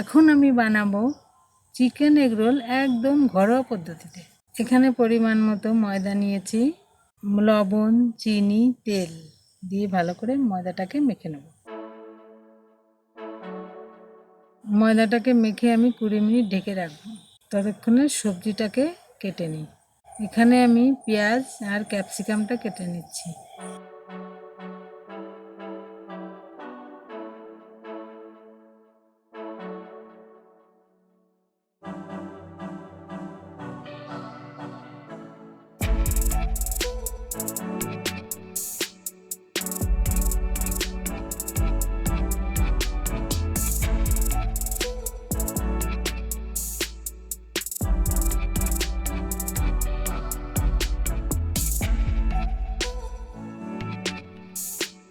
এখন আমি বানাবো চিকেন এগ রোল একদম ঘরোয়া পদ্ধতিতে। এখানে পরিমাণ মতো ময়দা নিয়েছি, লবণ, চিনি, তেল দিয়ে ভালো করে ময়দাটাকে মেখে নেব। ময়দাটাকে মেখে আমি 20 মিনিট ঢেকে রাখবো। ততক্ষণে সবজিটাকে কেটে নিই। এখানে আমি পেঁয়াজ আর ক্যাপসিকামটা কেটে নিচ্ছি।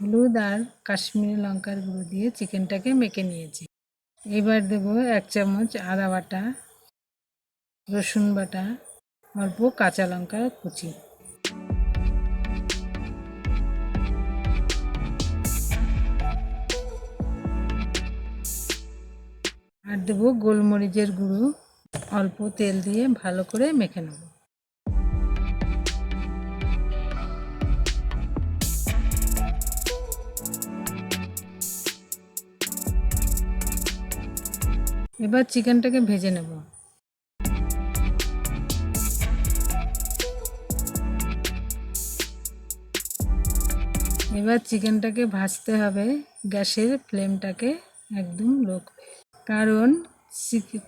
হলুদ আর কাশ্মীরি লঙ্কার গুঁড়ো দিয়ে চিকেনটাকে মেখে নিয়েছি। এবার দেবো 1 চামচ আদা বাটা, রসুন বাটা, অল্প কাঁচা লঙ্কা কুচি, আর দেবো গোলমরিচের গুঁড়ো। অল্প তেল দিয়ে ভালো করে মেখে নেব। এবার চিকেনটাকে ভেজে নেব। এবার চিকেনটাকে ভাজতে হবে গ্যাসের ফ্লেমটাকে একদম লো করে, কারণ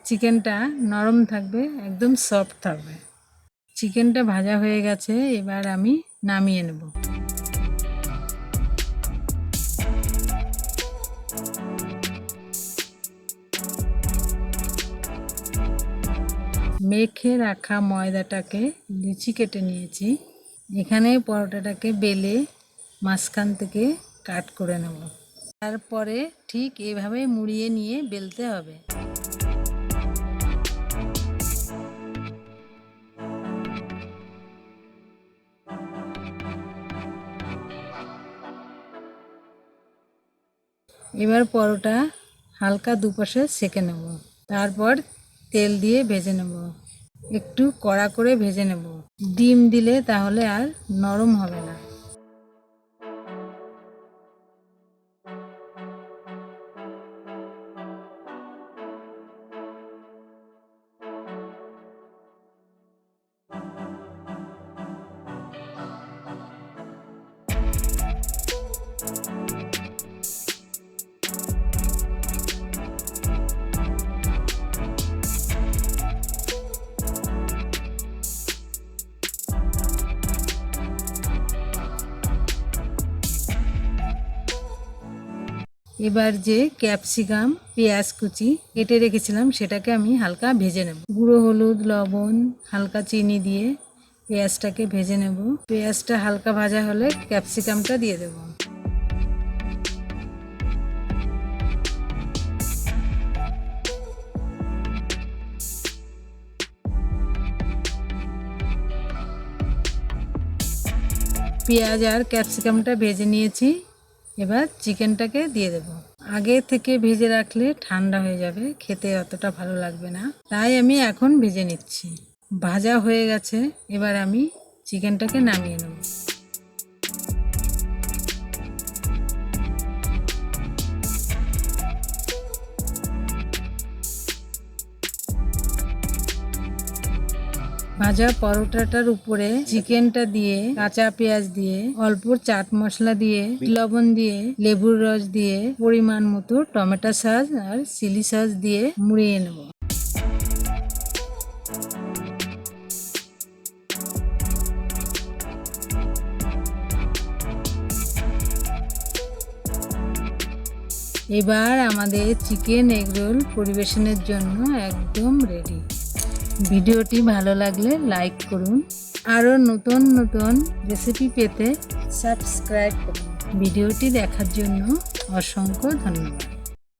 চিকেনটা নরম থাকবে, একদম সফট থাকবে। চিকেনটা ভাজা হয়ে গেছে, এবার আমি নামিয়ে নেব। মেখে রাখা ময়দাটাকে লিচি কেটে নিয়েছি। এখানে পরোটাটাকে বেলে মাঝখান থেকে কাট করে নেব। তারপরে ঠিক এভাবে মুড়িয়ে নিয়ে বেলতে হবে। এবার পরোটা হালকা দুপাশে সেঁকে নেব। তারপর তেল দিয়ে ভেজে নেব। একটু কড়া করে ভেজে নেব। ডিম দিলে তাহলে আর নরম হবে না। এবার যে ক্যাপসিকাম, পেঁয়াজ কুচি কেটে রেখেছিলাম সেটাকে আমি হালকা ভেজে নেব। গুঁড়ো হলুদ, লবণ, হালকা চিনি দিয়ে পেঁয়াজটাকে ভেজে নেব। পেঁয়াজটা হালকা ভাজা হলে ক্যাপসিকামটা দিয়ে দেব। পেঁয়াজ আর ক্যাপসিকামটা ভেজে নিয়েছি। এবার চিকেনটাকে দিয়ে দেব। আগে থেকে ভেজে রাখলে ঠান্ডা হয়ে যাবে, খেতে অতটা ভালো লাগবে না, তাই আমি এখন ভেজে নিচ্ছি। ভাজা হয়ে গেছে, এবার আমি চিকেনটাকে নামিয়ে নেব। ভাজা পরোটাটার উপরে চিকেনটা দিয়ে, কাঁচা পেঁয়াজ দিয়ে, অল্প চাট মশলা দিয়ে, লবণ দিয়ে, লেবুর রস দিয়ে, পরিমাণ মতো টমেটো সস আর চিলি সস দিয়ে মুড়িয়ে নেব। এবার আমাদের চিকেন এগ রোল পরিবেশনের জন্য একদম রেডি। ভিডিওটি ভালো লাগলে লাইক করুন। আরও নতুন নতুন রেসিপি পেতে সাবস্ক্রাইব করুন। ভিডিওটি দেখার জন্য অসংখ্য ধন্যবাদ।